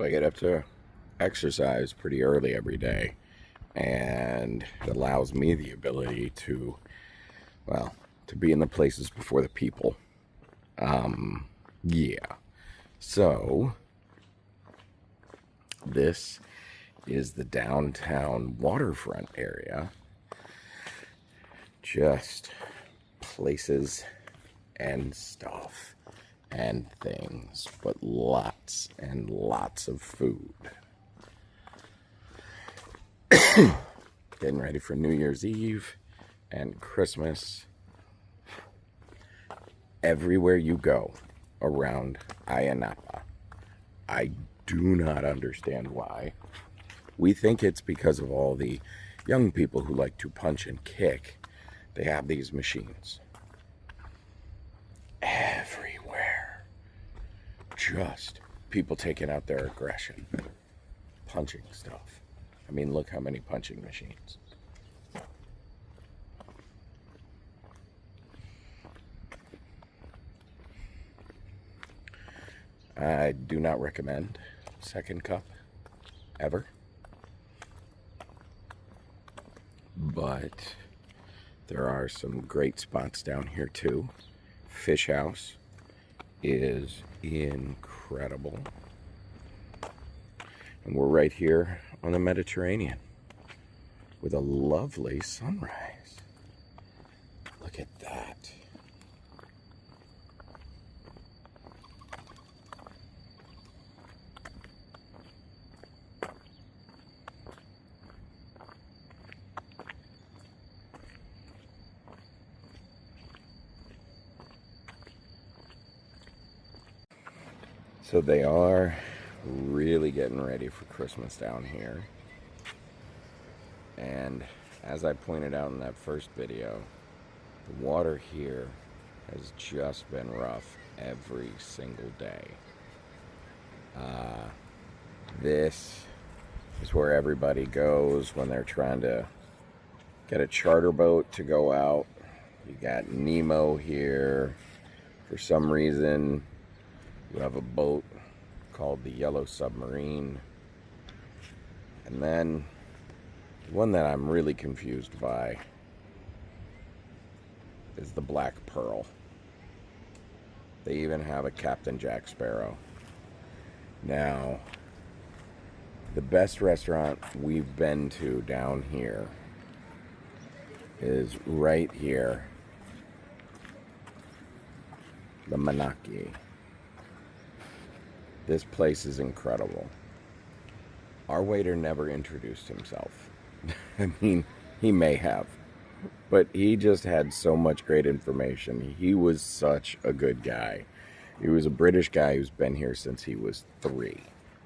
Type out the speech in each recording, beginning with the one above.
So I get up to exercise pretty early every day, and it allows me the ability to, well, to be in the places before the people. Yeah. So this is the downtown waterfront area. Just places and stuff and things, but lots and lots of food. Getting ready for New Year's Eve and Christmas. Everywhere you go around Ayia Napa, I do not understand why. We think it's because of all the young people who like to punch and kick. They have these machines everywhere. Just people taking out their aggression, punching stuff. I mean, look how many punching machines. I do not recommend second cup ever, but there are some great spots down here too. Fish House is incredible, and we're right here on the Mediterranean with a lovely sunrise. Look at that. So they are really getting ready for Christmas down here. And as I pointed out in that first video, the water here has just been rough every single day. This is where everybody goes when they're trying to get a charter boat to go out. You got Nemo here. For some reason, you have a boat called the Yellow Submarine. And then one that I'm really confused by is the Black Pearl. They even have a Captain Jack Sparrow. Now, the best restaurant we've been to down here is right here, the Manaki. This place is incredible. Our waiter never introduced himself. I mean, he may have, but he just had so much great information. He was such a good guy. He was a British guy who's been here since he was 3.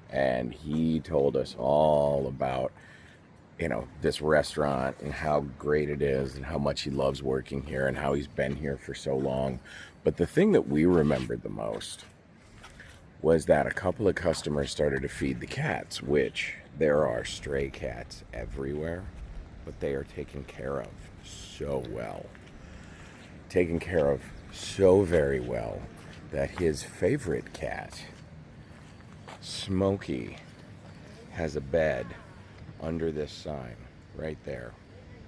And he told us all about, this restaurant and how great it is and how much he loves working here and how he's been here for so long. But the thing that we remembered the most was that a couple of customers started to feed the cats, which there are stray cats everywhere, but they are taken care of so well. Taken care of so very well that his favorite cat, Smokey, has a bed under this sign right there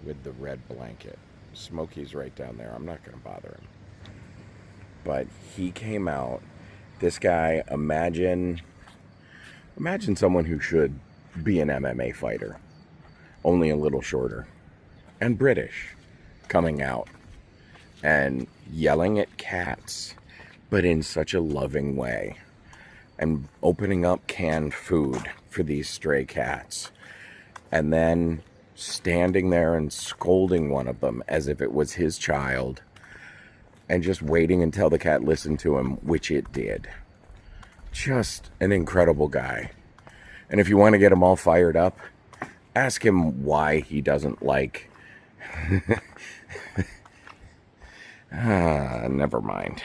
with the red blanket. Smokey's right down there. I'm not going to bother him. But he came out. This guy, imagine someone who should be an MMA fighter, only a little shorter, and British, coming out and yelling at cats, but in such a loving way, and opening up canned food for these stray cats, and then standing there and scolding one of them as if it was his child, and just waiting until the cat listened to him, which it did. Just an incredible guy. And if you want to get him all fired up, ask him why he doesn't like... never mind.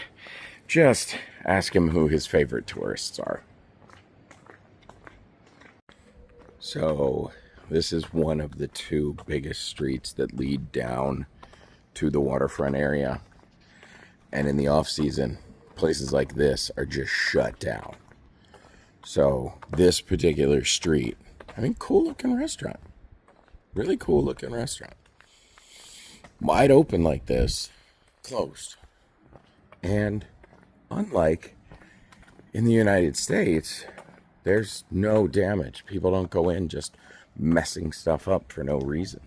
Just ask him who his favorite tourists are. So, this is one of the 2 biggest streets that lead down to the waterfront area. And in the off season, places like this are just shut down. So this particular street, I mean, cool looking restaurant. Really cool looking restaurant. Wide open like this, closed. And unlike in the United States, there's no damage. People don't go in just messing stuff up for no reason.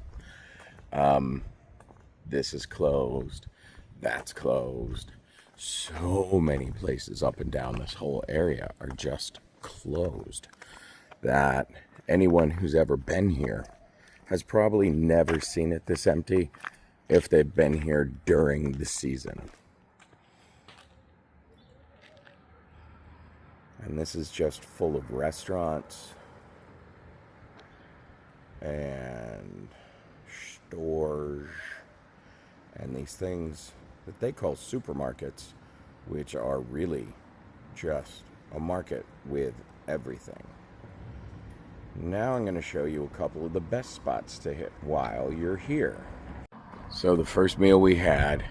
This is closed. That's closed. So many places up and down this whole area are just closed that anyone who's ever been here has probably never seen it this empty if they've been here during the season. And this is just full of restaurants and stores and these things that they call supermarkets, which are really just a market with everything. Now I'm going to show you a couple of the best spots to hit while you're here. So the first meal we had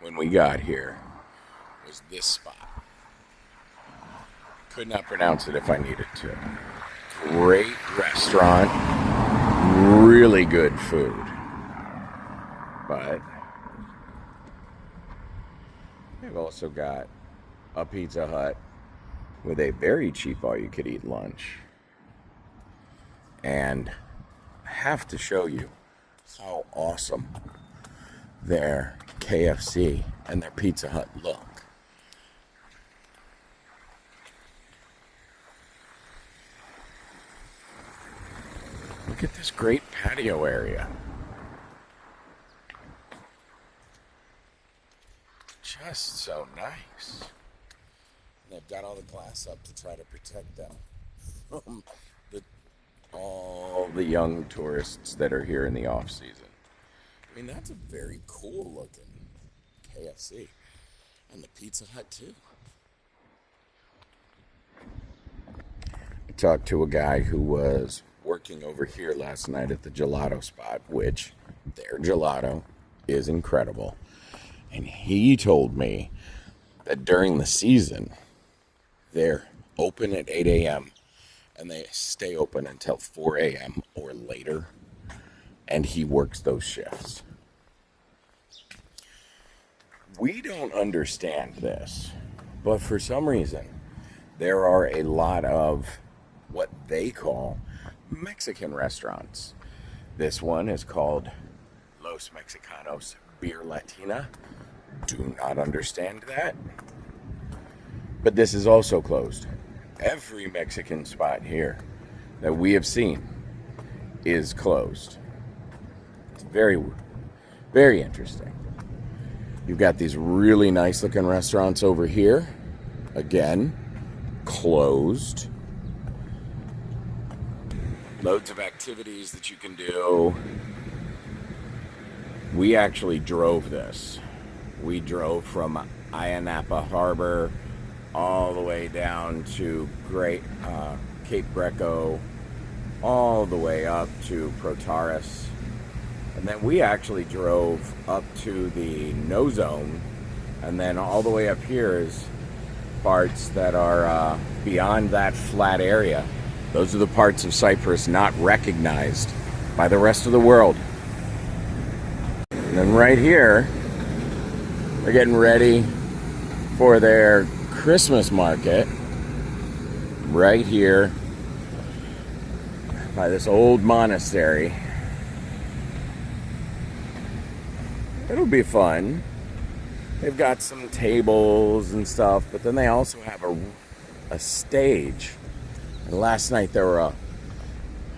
when we got here was this spot. Could not pronounce it if I needed to. Great restaurant, really good food. But they've also got a Pizza Hut with a very cheap all-you-could-eat lunch. And I have to show you how awesome their KFC and their Pizza Hut look. Look at this great patio area. Just so nice. And they've got all the glass up to try to protect them from all the young tourists that are here in the off season. I mean, that's a very cool looking KFC. And the Pizza Hut too. I talked to a guy who was working over here last night at the gelato spot, which their gelato is incredible. And he told me that during the season, they're open at 8 a.m. and they stay open until 4 a.m. or later. And he works those shifts. We don't understand this, but for some reason, there are a lot of what they call Mexican restaurants. This one is called Los Mexicanos Beer Latina. Do not understand that. But this is also closed. Every Mexican spot here that we have seen is closed. It's very, very interesting. You've got these really nice looking restaurants over here. Again, closed. Loads of activities that you can do. We actually drove this. We drove from Ayia Napa Harbor all the way down to Cape Greco, all the way up to Protaris. And then we actually drove up to the no zone, and then all the way up here is parts that are beyond that flat area. Those are the parts of Cyprus not recognized by the rest of the world. And then right here, they're getting ready for their Christmas market. Right here by this old monastery. It'll be fun. They've got some tables and stuff, but then they also have a stage. And last night there were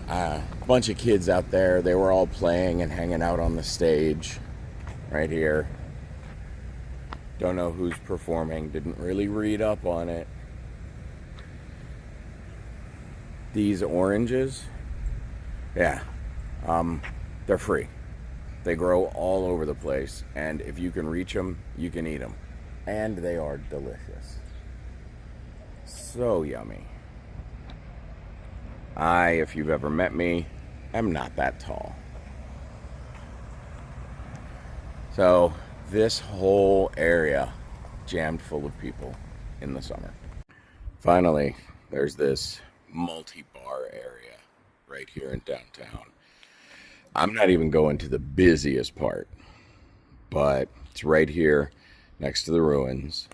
a bunch of kids out there. They were all playing and hanging out on the stage right here. Don't know who's performing. Didn't really read up on it. These oranges, yeah, they're free. They grow all over the place, and if you can reach them, you can eat them. And they are delicious. So yummy. If you've ever met me, am not that tall. So this whole area jammed full of people in the summer. Finally, there's this multi-bar area right here in downtown. I'm not even going to the busiest part, but it's right here next to the ruins.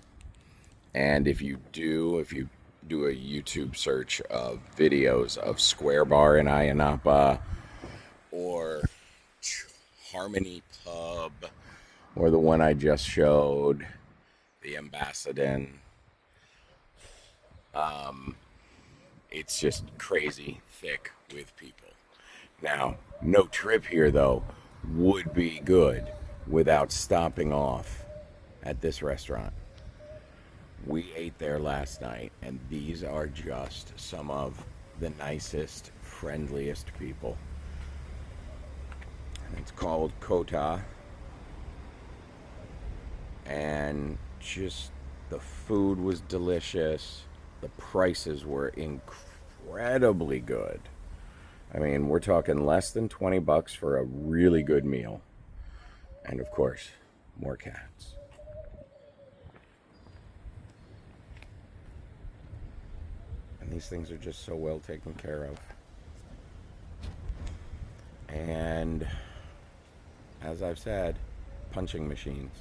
And if you do a YouTube search of videos of Square Bar in Ayia Napa, or Harmony Pub, or the one I just showed, the Ambassador, it's just crazy thick with people. Now, no trip here though would be good without stopping off at this restaurant. We ate there last night, and these are just some of the nicest, friendliest people. And it's called Kota. And just the food was delicious. The prices were incredibly good. I mean, we're talking less than 20 bucks for a really good meal. And of course, more cats. And these things are just so well taken care of. And as I've said, punching machines.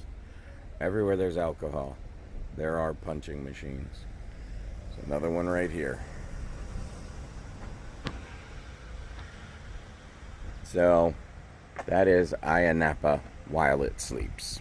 Everywhere there's alcohol, there are punching machines. There's another one right here. So that is Ayia Napa while it sleeps.